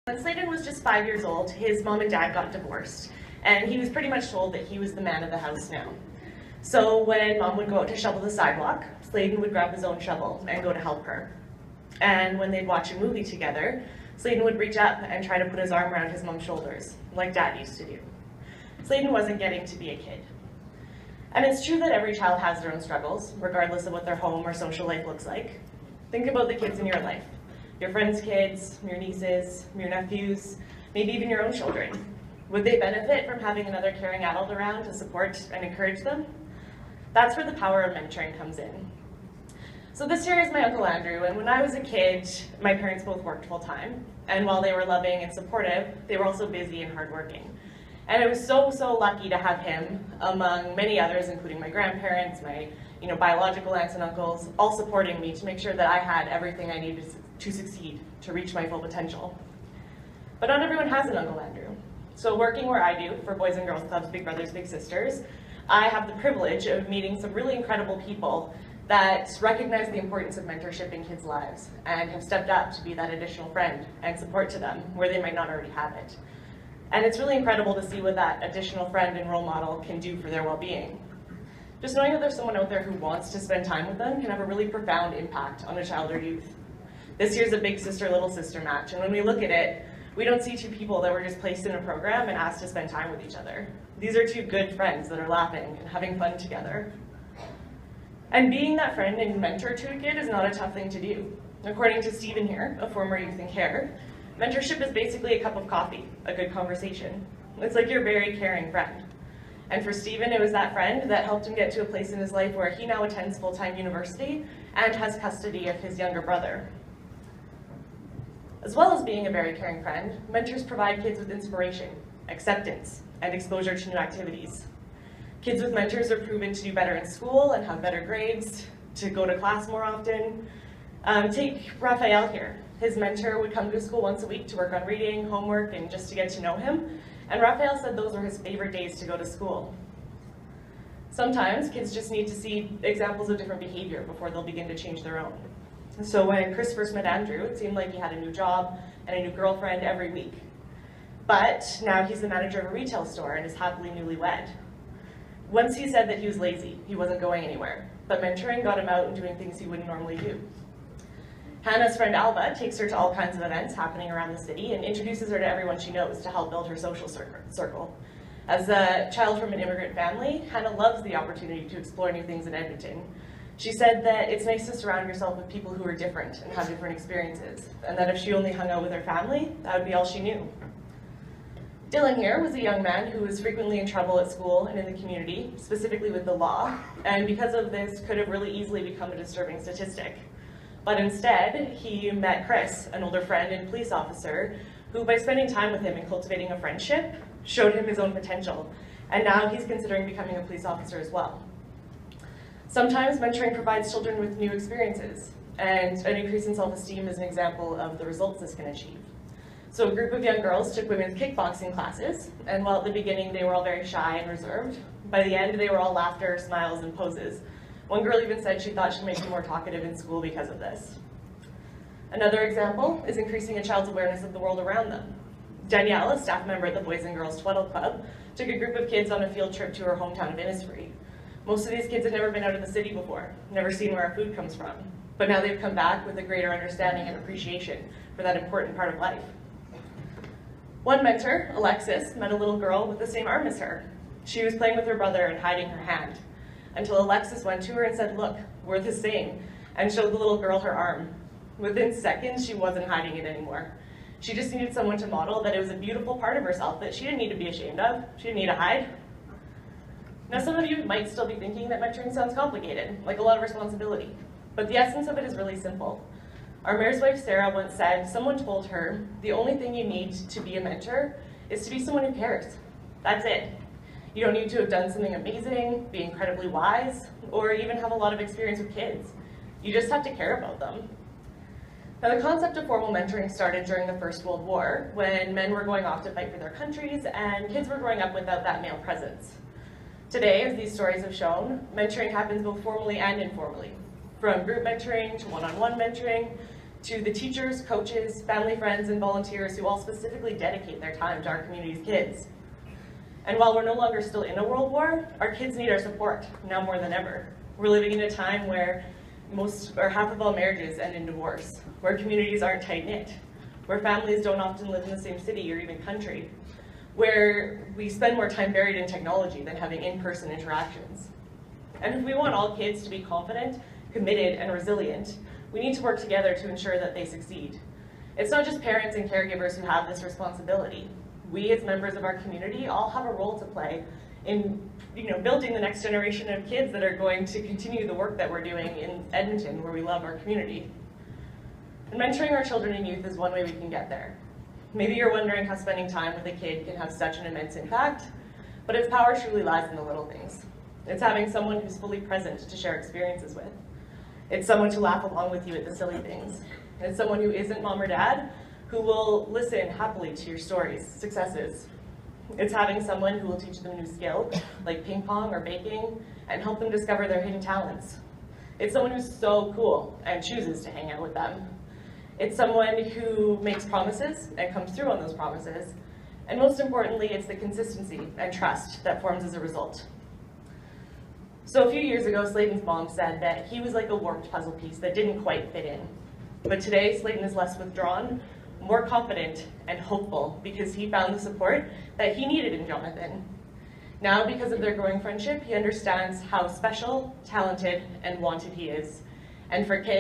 When Sladen was just 5 years old, his mom and dad got divorced, and he was pretty much told that he was the man of the house now. So when mom would go out to shovel the sidewalk, Sladen would grab his own shovel and go to help her. And when they'd watch a movie together, Sladen would reach up and try to put his arm around his mom's shoulders, like dad used to do. Sladen wasn't getting to be a kid. And it's true that every child has their own struggles, regardless of what their home or social life looks like. Think about the kids in your life. Your friends' kids, your nieces, your nephews, maybe even your own children. Would they benefit from having another caring adult around to support and encourage them? That's where the power of mentoring comes in. So this here is my Uncle Andrew, and when I was a kid, my parents both worked full-time. And while they were loving and supportive, they were also busy and hardworking. And I was so lucky to have him, among many others, including my grandparents, my biological aunts and uncles, all supporting me to make sure that I had everything I needed to succeed, to reach my full potential. But not everyone has an Uncle Andrew. So working where I do, for Boys and Girls Clubs, Big Brothers, Big Sisters, I have the privilege of meeting some really incredible people that recognize the importance of mentorship in kids' lives and have stepped up to be that additional friend and support to them where they might not already have it. And it's really incredible to see what that additional friend and role model can do for their well-being. Just knowing that there's someone out there who wants to spend time with them can have a really profound impact on a child or youth. This year's a big sister, little sister match, and when we look at it, we don't see two people that were just placed in a program and asked to spend time with each other. These are two good friends that are laughing and having fun together. And being that friend and mentor to a kid is not a tough thing to do. According to Stephen here, a former youth in care, mentorship is basically a cup of coffee, a good conversation. It's like your very caring friend. And for Stephen, it was that friend that helped him get to a place in his life where he now attends full-time university and has custody of his younger brother. As well as being a very caring friend, mentors provide kids with inspiration, acceptance, and exposure to new activities. Kids with mentors are proven to do better in school and have better grades, to go to class more often. Take Raphael here. His mentor would come to school once a week to work on reading, homework, and just to get to know him. And Raphael said those were his favorite days to go to school. Sometimes kids just need to see examples of different behavior before they'll begin to change their own. So when Chris first met Andrew, it seemed like he had a new job and a new girlfriend every week. But now he's the manager of a retail store and is happily newlywed. Once he said that he was lazy, he wasn't going anywhere, but mentoring got him out and doing things he wouldn't normally do. Hannah's friend Alba takes her to all kinds of events happening around the city and introduces her to everyone she knows to help build her social circle. As a child from an immigrant family, Hannah loves the opportunity to explore new things in Edmonton. She said that it's nice to surround yourself with people who are different and have different experiences, and that if she only hung out with her family, that would be all she knew. Dylan here was a young man who was frequently in trouble at school and in the community, specifically with the law, and because of this could have really easily become a disturbing statistic. But instead, he met Chris, an older friend and police officer, who by spending time with him and cultivating a friendship, showed him his own potential, and now he's considering becoming a police officer as well. Sometimes mentoring provides children with new experiences, and an increase in self-esteem is an example of the results this can achieve. So a group of young girls took women's kickboxing classes, and while at the beginning they were all very shy and reserved, by the end they were all laughter, smiles, and poses. One girl even said she thought she'd make her more talkative in school because of this. Another example is increasing a child's awareness of the world around them. Danielle, a staff member at the Boys and Girls Twaddle Club, took a group of kids on a field trip to her hometown of Innisfree. Most of these kids had never been out of the city before, never seen where our food comes from, but now they've come back with a greater understanding and appreciation for that important part of life. One mentor, Alexis, met a little girl with the same arm as her. She was playing with her brother and hiding her hand, until Alexis went to her and said, "Look, we're the same," and showed the little girl her arm. Within seconds, she wasn't hiding it anymore. She just needed someone to model that it was a beautiful part of herself that she didn't need to be ashamed of. She didn't need to hide. Now, some of you might still be thinking that mentoring sounds complicated, like a lot of responsibility, but the essence of it is really simple. Our mayor's wife, Sarah, once said, someone told her, the only thing you need to be a mentor is to be someone who cares. That's it. You don't need to have done something amazing, be incredibly wise, or even have a lot of experience with kids. You just have to care about them. Now, the concept of formal mentoring started during the First World War, when men were going off to fight for their countries and kids were growing up without that male presence. Today, as these stories have shown, mentoring happens both formally and informally, from group mentoring to one-on-one mentoring to the teachers, coaches, family friends, and volunteers who all specifically dedicate their time to our community's kids. And while we're no longer still in a world war, our kids need our support, now more than ever. We're living in a time where half of all marriages end in divorce, where communities aren't tight-knit, where families don't often live in the same city or even country, where we spend more time buried in technology than having in-person interactions. And if we want all kids to be confident, committed, and resilient, we need to work together to ensure that they succeed. It's not just parents and caregivers who have this responsibility. We as members of our community all have a role to play in building the next generation of kids that are going to continue the work that we're doing in Edmonton, where we love our community. And mentoring our children and youth is one way we can get there. Maybe you're wondering how spending time with a kid can have such an immense impact, but its power truly lies in the little things. It's having someone who's fully present to share experiences with. It's someone to laugh along with you at the silly things. It's someone who isn't mom or dad, who will listen happily to your stories, successes. It's having someone who will teach them a new skill, like ping pong or baking, and help them discover their hidden talents. It's someone who's so cool and chooses to hang out with them. It's someone who makes promises and comes through on those promises. And most importantly, it's the consistency and trust that forms as a result. So a few years ago, Sladen's mom said that he was like a warped puzzle piece that didn't quite fit in. But today, Sladen is less withdrawn, more confident, and hopeful because he found the support that he needed in Jonathan. Now, because of their growing friendship, he understands how special, talented, and wanted he is. And for kids,